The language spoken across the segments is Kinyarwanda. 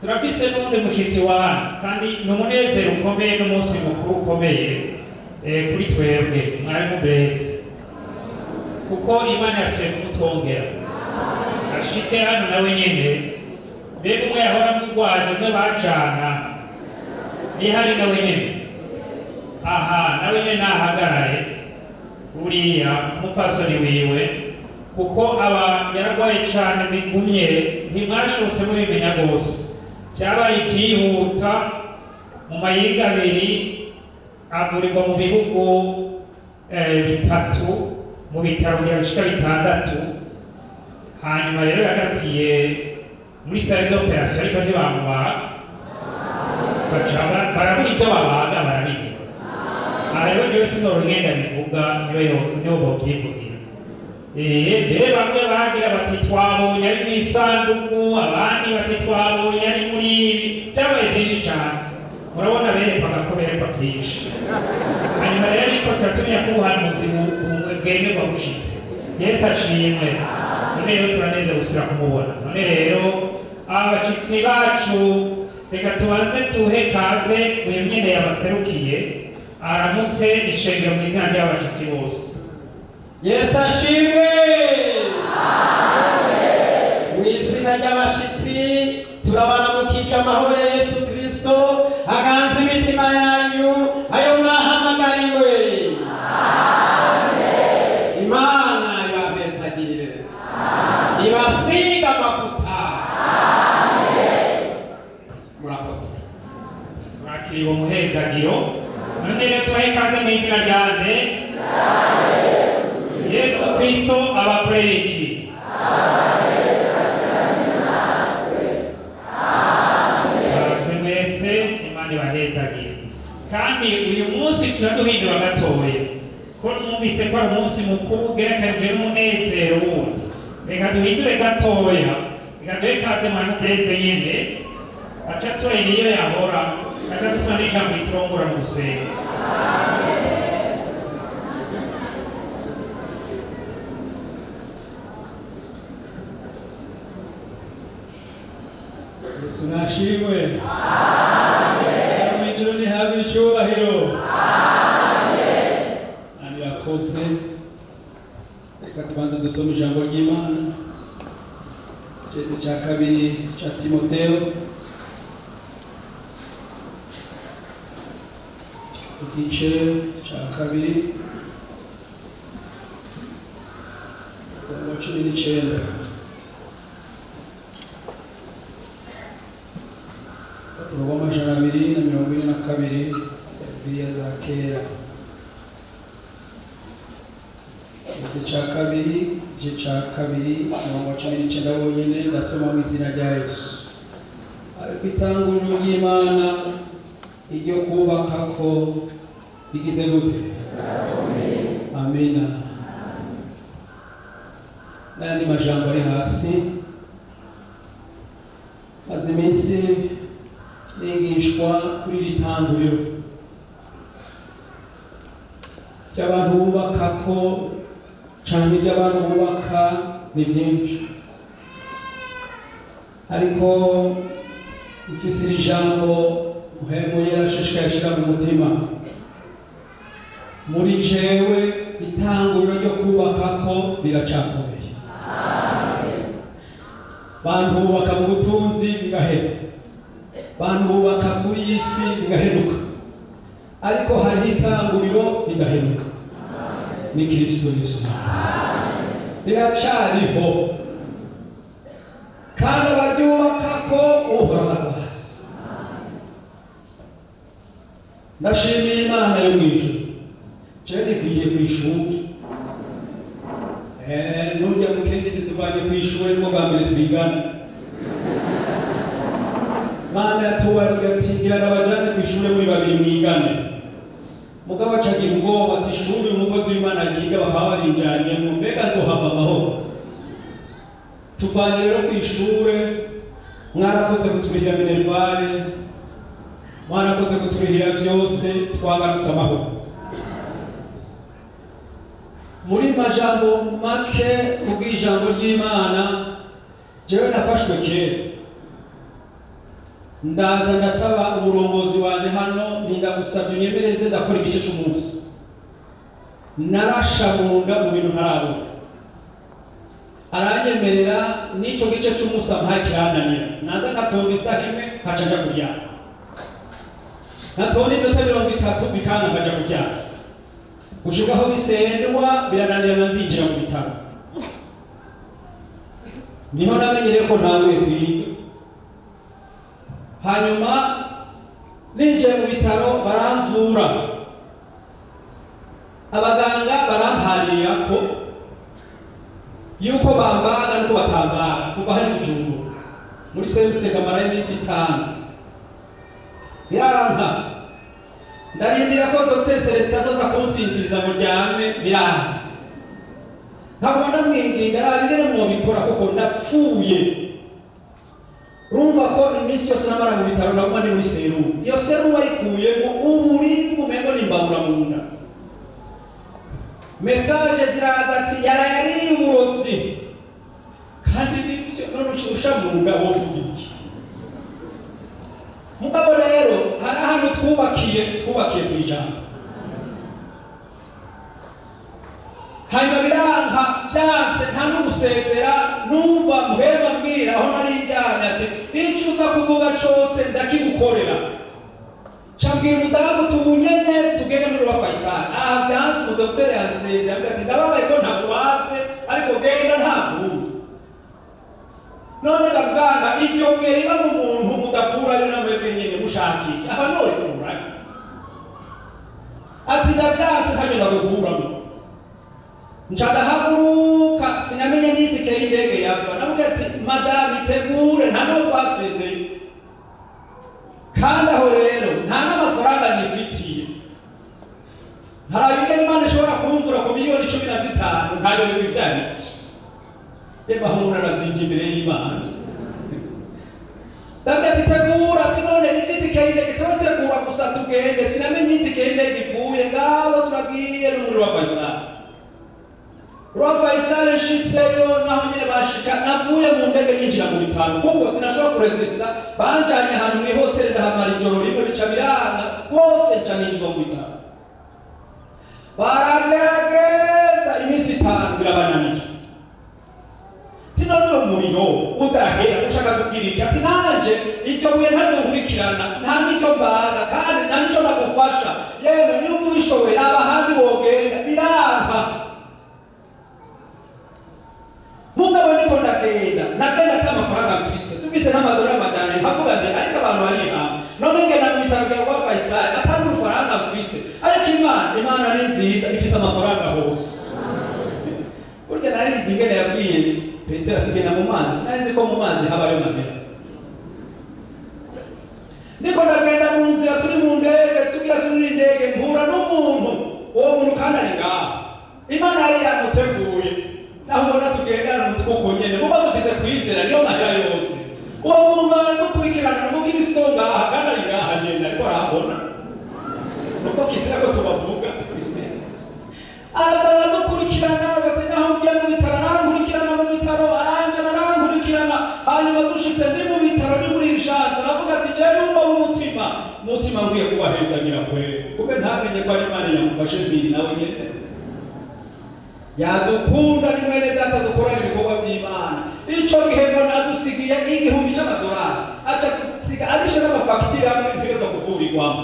turafise n'undi mushitsi wanyu kandi n'umunezero ukomeye n'umunsi mukuru ukomeye kuri twebwe mwari mubeze kuko Imana yasubiye kumutongera ashike hano nawe nyene mbega umwe yahora mugwaje umwe bacana nihari nawe nyene nawe nyene nahagaraye uriya umupfasoni wiwe kuko aba yaragwaye cane bigumye ntimwashobotse mubimenya rwose byabaye vyihuta mu mayinga abiri avurirwa mu bihugu bitatu mu bitaro bishika bitandatu hanyuma rero yagarukiye muri salle d'opération ariko ntibamubaha baramuha ivyo babaga barabimira rero jewe sinorugenda bivuga niyo bovyivugira mbere bamwe bagira bati twabonye ari mw'isanduku abandi bati twabonye ari muri ibi vyabaye vyinshi cane murabona berekwaga ko berekwa vyinshi hanyuma rero ariko turatumenya ko ubuhanuzi bwemerwa bushitse Yesu ashimwe none rero turaneze gusubira kumubona none rero abashitsi bacu reka tubanze tuhe kaze uyu nyene yabaserukiye aramutse ishengero mu izina ry'abashitsi bose. Yesu ashimwe mu izina ry'abashitsi turabaramukije amahoro ya Yesu Kristo aganze imitima yanyu ayo mwahamagariwe. Imana ibabezagirire ibasiga amavuta murakoze mwakiriwe umuhezagiro none rero tubahe ikaze mu izina rya nde Yesu Kristo abakorera iki mwese Imana ibahezagire kandi uyu munsi turaduhindura gatoya ko numvise ko ari umunsi mukuru ugerekanije n'umunezero wundi reka duhindure gatoya reka duhe ikaze mwana ubeze nyene aca tureba iyo yahora aca dusoma n'ijambo riturongora mu gusenga. Yesu nashimwe mw'ijuru nihabwe icyubahiro anirakoze. Reka tubanze dusome ijambo ry'Imana igice cya kabiri cya Timoteyo igice cya kabiri umurongo 19 amajana 242 Bibiliya za kera igice cya kabiri umurongo 19 wonyine ndasoma mu izina rya Yesu. Ariko itanguriro ry'Imana iryo kubaka ko bigize gute? Amina. N'andi majambo ari hasi maze iminsi nigishwa kuri iri tanguriro cy'abantu bubaka ko canke iby'abantu bubaka ni byinshi ariko mfise iri jambo muhemu yarashishikaye ashira mu mutima muri jewe itanguriro ryo kubaka ko riracakomeye. Bantu bubaka mu butunzi bigahera, bantu bubaka kuri iyi si bigaheruka, ariko hariho itanguriro rigaheruka ni Kristo Yesu riracariho kandi abaryubaka ko uhoraho hasi. Ndashimiye Imana yo mw'ijuru jewe nivuye kw'ishuri nujya mukendezi tuvanye kw'ishuri bwo bwa mbere twigana Mana yatubarira ati gira n'abajane kw'ishuri muri babiri mwigane mugabo acagira ubwoba ati ishuri umukozi w'Imana yiga bakaba barinjanye mu mbega nzohava amahoro. Tuvanye rero kw'ishuri mwarakoze kuturihira minervare mwarakoze kuturihira byose twagarutse amahoro. Muri majambo make kubw'ijambo ry'Imana jewe nafashwe kera ndaza ndasaba umurongozi wanje hano ndagusabye unyemereze ndakora igice cy'umunsi. Narasha munda mu bintu ntarabona, aranyemerera n'icyo gice cy'umunsi ampaye kirananira. Naza ngatonda isaha imwe nkaca nja kuryama, natonda iminota 30 bikanga ngaja kuryama, gushika aho bisendwa birananira ndinjira mu bitaro. Niho namenyere ko ntawe kwiga. Hanyuma ninjiye mu bitaro baramvura, abaganga baramparira ko yuko bambaga nuko batambaga kuva hari Bujumbura muri service kamara y'iminsi 5. Biranka ndarindira ko Dr. Celestin azoza kunsinziriza mu ryame, biranka ntabwo ndamwinginga arabigere mu bikora kuko ndapfuye. Rumva ko iminsi yose namara mu bitaro naguma ni muri serumu. Iyo serumu wayikuyemo uburibwe umengo nimbabura mu nda. Message ziraza ati yari uburozi, kandi nivyo none ushusha mu nda wo kubiki. Mugabo rero hari ahantu twubakiye kwijambo. Hanyuma biranka byanse nta n'ugusezera, numva muhema mbwira aho nari njyanye ati icyo uza kuvuga cyose ndakigukorera. Chambwira umudamu tubunyene tugende muri wa Faisal. Byanse umudokiteri yanseze yambwira ati ndababaye ko ntakubatse ariko genda ntabwo. None gabwana iryo buye riba mu muntu mudakurayo namwebwe nyene mushakike aha none kurayo. Ati ndabyanse ntagenda gukuramo. Nshadahaguruka sinamenye n'itike y'indege yapfa. Namubwira ati madame itegure nta no twasezeye. Kandi aho rero nta n'amafaranga nifitiye. Harabigera Imana ishobora kumvura ku miliyoni 15 ntayo bivyanditse. Yeba umuntu arazinjye imbere y'Imana. Ndabwira ati tegura, ati none itike y'indege twategura gusa tugende, sinamenye itike y'indege ivuye ngabo turagiye no muri wa Faisal. Rwa Faisal nshitseyo naho nyine bashika navuye mu ndege nyinjira mu bitaro kuko sinashobora kuresista. Banjanye ahantu mu hotel ndahamara ijoro rimwe bica biranga rwose ncanijwe mu bitaro. Baragerageza iminsi 5 birabananije. Tinone umuriro udahera ushaka kugirika ati nanje icyo buye ntabwo nkurikirana nta nicyo mbaga kandi nta nicyo nagufasha yewe ni ubishoboye abahandi wogenda biranka. Mugabo niko ndagenda kama faranga mfise tubise n'amadolari amajana nkavuga nti ariko abantu bari hamwe none ngenda mu bitaro bya wa Faisal atari urufaranga mfise ariko Imana ni nziza ifise amafaranga hose. Burya nari zingene yabwiye Petero tugenda mu mazi sinzi ko mu mazi habayo mamera. Niko ndagenda mu nzira turi mu ndege tugira turi ndege mpura n'umuntu uwo muntu kandi ari ngaha Imana yari yamuteguye. Naho ubona tugendana n'utwuko nyene muba dufise kwizera niyo mahera yose. Uwo muntu aradukurikirana nuko Kristo ngaha kandi ari ngaha nyene ariko arabona nuko kitira ko tubavuga. Aradukurikirana bati naho ugiye mu bitaro arankurikirana mu bitaro aranje arankurikirana hanyuma dushitse ndi mu bitaro ni muri urgence aravuga ati je numva umutima ngwiye kubaheza nyirakwe kube ntamenye ko ari Imana yamufashe mbiri nawe nyene. Yadukunda ni mwene data dukorana ibikorwa by'Imana. Ico gihembo nadusigiye $1000 acha tusiga alisha n'amafagitire amwe mpigeza kuvurirwamo.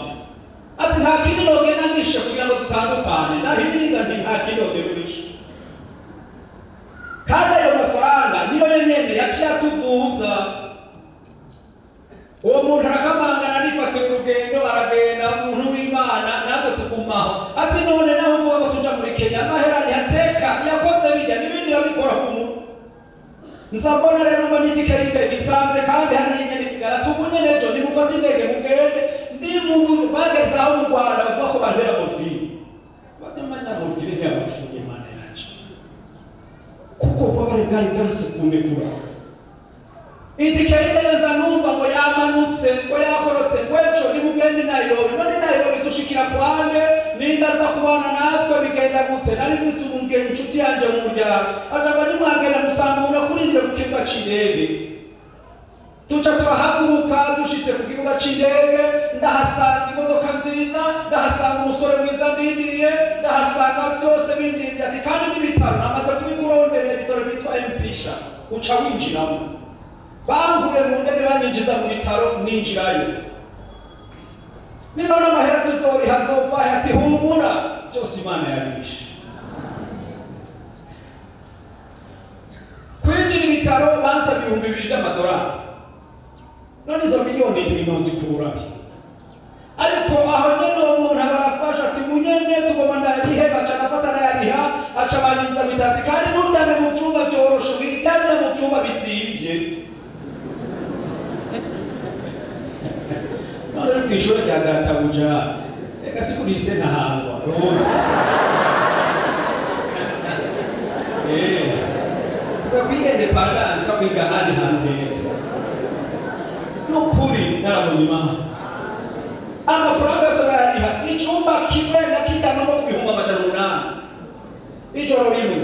Ati nta kindi nogenda nishe kugira ngo dutandukane nahinga nta kindi nogenda. Kandi ayo mafaranga niyo nyene yaciye atuvuza. Uwo muntu arakamangana nifate urugendo aragenda umuntu w'Imana natwe tukumaho. Ati none naho mvuga ko tuja muri Kenya amahera yateka yakoze bijya n'ibindi babikora ku muntu. Nzabona rero ngo nitike y'indege isanze kandi hari nyene bigara tubunye nejo nimufate indege mugende ndi mu bageze aho mu Rwanda bavuga ko bandera morphine. Batamanya morphine y'abapfuye Imana yacu. Kuko bari bwanse kumekura. Itike y'indege zanumva ngo yamanutse ngo yakorotse kweco ni mugende Nairobi. None Nairobi dushikira kwande nindaza kubana natwe bigenda gute nari bisumunge inshuti yanje mu muryango ataba ni mwagenda musanga umuntu kurindira ku kibuga c'indege tuca turahaguruka dushitse ku c'indege, ndahasanga imodoka nziza, ndahasanga umusore mwiza ndindiriye, ndahasanga byose bindindiriye. Ati kandi n'ibitaro namaze kubiguronderera, ibitaro bitwa Mpisha, uca winjiramo. Banguye mu ndege banyinjiza mu bitaro, ninjirayo. Nino n'amahera tuzoriha nzovahe, ati humura byose Imana yabishe. Kwinjira ibitaro bansaba $2,000 by'amadolari. None izo miliyoni ndimo zikurahe? Ariko aho nyene uwo muntu abarafasha ati munyene tugomba ndarihe, baca nafata nayariha, aca banyiza bitatu. Kandi nturyame mu byumba byoroshe, wiryame mu byumba bizimvye. None kw'ishure rya databuja reka sikurise ntahangwa twigende paransa kwiga ahandi hantu heza. Nukuri narabonye Imana. Amafaranga yose bayariha, icumba kimwe nakiryamamo ku $800 ijoro rimwe.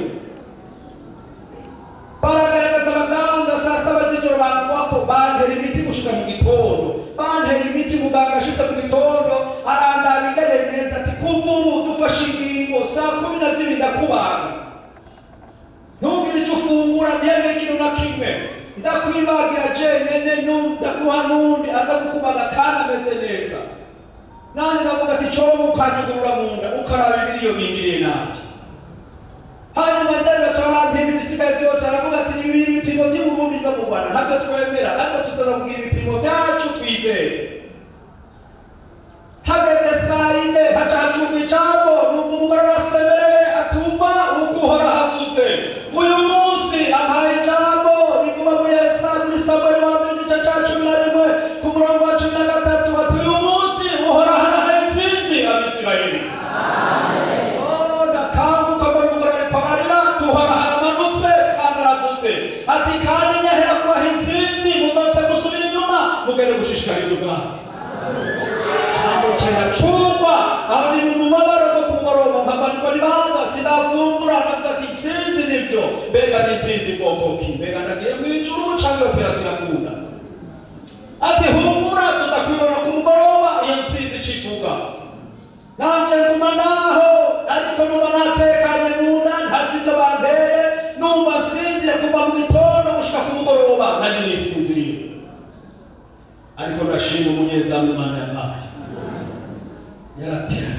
Baragaragaza abaganga saa 7 z'ijoro bamvako bantera imiti gushika mu gitondo. Bantera imiti muganga ashitse mu gitondo arandaba ingene neza ati kuva ubu dufashe ingingo saa 12 ndakubaga. Ntugire icyo ufungura ntiyeme ikintu na kimwe. Ndakwibagira jenyene ndaguha n'undi aza kukubaga kandi ameze neza. Nanjye ndavuga ati coba ukanyugurura mu nda ukaraba ibiriyo bingiriye nabi. Hanyuma ndari bacabarampiye ibisigaye byose aravuga ati ibi ibipimo by'Uburundi no mu Rwanda ntabyo twemera, ariko tutaza kugira ibipimo byacu twizeye. Hageze saa 4 haca hacumba ijambo, numva umugore arasemereye atumva uko uhora havuze. Uyu munsi ampaye ijambo riguma muri Samweli wa mbere igice ca 11 ku murongo wa 13 ati uyu munsi uhora hanahaye intsinzi Abisirayeli. Ndakanguka mbona umugore ariko ararira, tuhora haramanutse kandi aravuze ati kandi nyahera kubaha intsinzi muzoze gusubira inyuma mugere gushishikariza ubwami. Chumba ari mu mubabaro ko kumugoroba mpabanirwa n'ibanga sinafungura navuga ati intsinzi nibyo. Mbega n'intsinzi bwoko ki? Mbega ndagiye mu ijuru canke operasiyo akunda? Ati humura tuzakwibona ku mugoroba iyo intsinzi civuga. Nanje nguma naho ariko numva natekanye munda ntazi ivyo banteye, numva nsinzire kuva mu gitondo gushika ku mugoroba nari nisinziriye. Ariko ndashima umunyezamu Imana yampaye. Yaratera.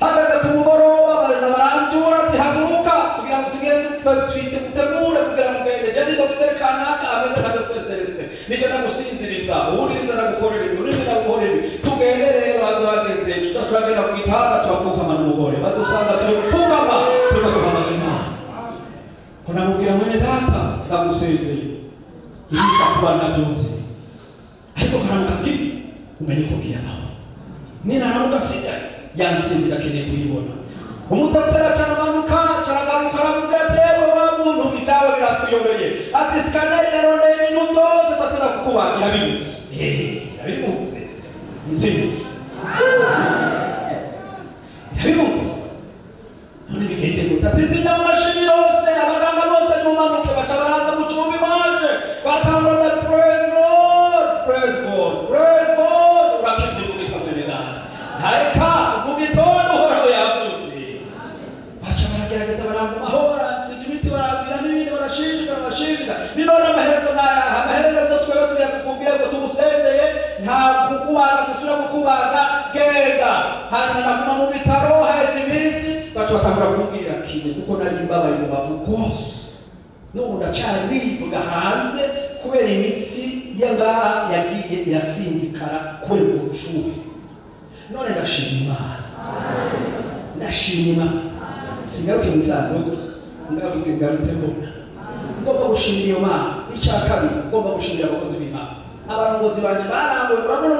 Hageze ku mugoroba baranjura ati haguruka kugira ngo tugende gutegure kugira ngo ngende. Je ni Dr. Kanaka ameze nka Dr. Celeste. Nije nagusinziriza, uwuriza nagukorera ibi, urinde nagukorera ibi. Tugende rero hazageze turagenda ku gitanda turapfukama n'umugore. Badusanga turapfukama tugahamagara Imana. Ko namubwira mwene data ndagusezeye. Ibika kubana byose. Ariko karamuka bibi umenye ko kiyama. Nina namuka sija yansinzi ndakeneye kuyibona. Umudoktora cyaramanuka cyaragaruka aravuga ati yewe wa muntu bitawe biratuyobeye. Ati scanner yaronde ibintu byose tatera kukubagira bibutse. Yabibutse. Nzinzi. Yabibutse. None bigende gutatiza n'amashini yose abaganga bose n'umanuke baca baraza mu cumbi baje batangura praise God, praise God, praise God. Harika mugitondo uhoraho yavuze. Baca baragerageza baramumaho baransiga imiti barabwira n'ibindi barashinjika. Ninone amaherezo twebwe turiya tukubwire ngo tugusezeye nta kukubaga dusubira kukubaga genda. Hanyuma naguma mu bitaro haheze iminsi baca batangura kumbwirira kine kuko nari mbabaye mu bavu rwose. N'ubu ndacaribwa hanze kubera imitsi y'angaha yagiye irasinzikara kubera ubushuhe. None ndashima Imana. Ndashima Imana. Singaruke mu isanduku. Ngarutse mbona. Ngomba gushimira iyo Mana. Icya kabiri ngomba gushimira abakozi b'Imana. Abarongozi banje barangoye urabona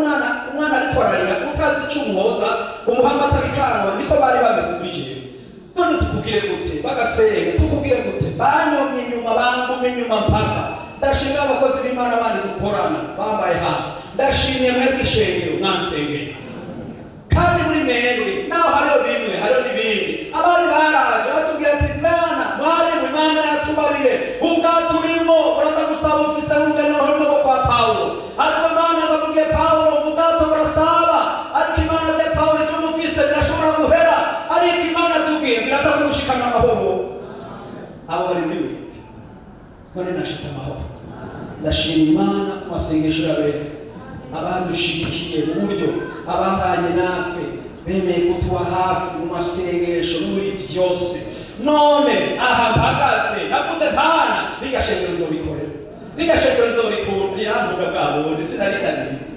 umwana ariko ararira utazi icumuhoza umuhamata bikangwa niko bari bameze kuri jewe. None tukubwire gute? Bagasenga tukubwire gute? Banyomye inyuma bangume inyuma mpaka. Ndashimira abakozi b'Imana bandi dukorana bambaye hano. Ndashimye mwebwe ishengero mwansengeye. Kandi muri mwebwe naho hariho bimwe hariho n'ibindi abandi baraje batubwira ati Imana Imana yatubariye ubwaturimo uraza gusaba ufise urugendo rwo kwa Paulo ariko Imana bamubwiye abo bari muri wewe none nashitse amahoro. Ndashima Imana ku masengesho y'abera abadushigikiye mu buryo ababanye natwe bemeye kutuba hafi mu masengesho no muri vyose. None aha mpagaze navuze Mana rigashengero nzobikorera rigashengero nzobikunda rirambuga bwabo ndetse narikaniriza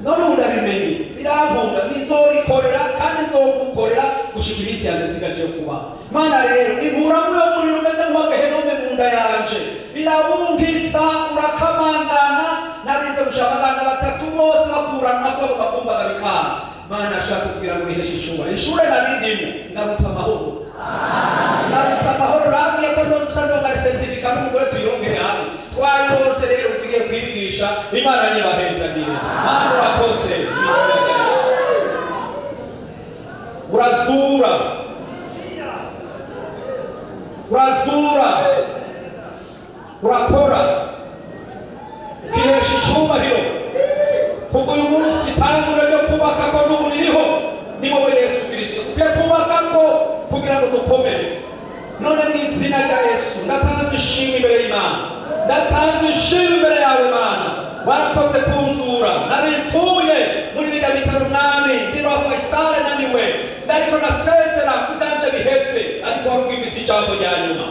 none urabimenye rirambuga nizorikorera kandi nzogukorera gushika iminsi yanjye sigaje kuba. Mana rero ibura muri muri rumeze nk'agahenome mu nda yanje birabungitsa urakamandana nabize gushabagana batatu bose bakuranwa ko bakumbaga bikana. Mana ashatse kugira ngo iheshe ishure narindimo ndarutsa amahoro ndarutsa amahoro ramye ko nozushandoga certificate n'umugore tuyongere hamwe twayose rero tugiye kwigisha Imana nyibahezagire. Mana urakoze urazura urakora iheshe icubahiro kuko uyu munsi tangura ryo kubaka ko n'umuririho ni wowe Yesu Kristo ukwiye kubaka ko kugira ngo dukomere. None mu izina rya Yesu ndatanze ishimwe imbere y'Imana, ndatanze ishimwe imbere yawe Mana. Warakoze kunzura nari mpfuye muri biga bitaro mwami ndiro Faisal naniwe ndariko nasezera kujanje bihetse ariko warungifise ijambo rya nyuma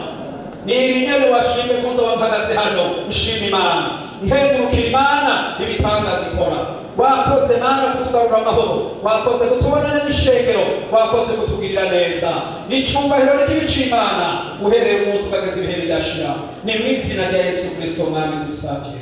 nirinye washimye kunzo wampagaze hano. Nshima Imana nkengurukira Imana ibitangaza ikora. Wakoze Mana kutugarura amahoro, wakoze kutubonana n'ishengero, wakoze kutugirira neza. Icubahiro n'ikibica Imana uhereye umunsi ukageza ibihe bidashira. Ni mu izina rya Yesu Kristo mwami dusabye.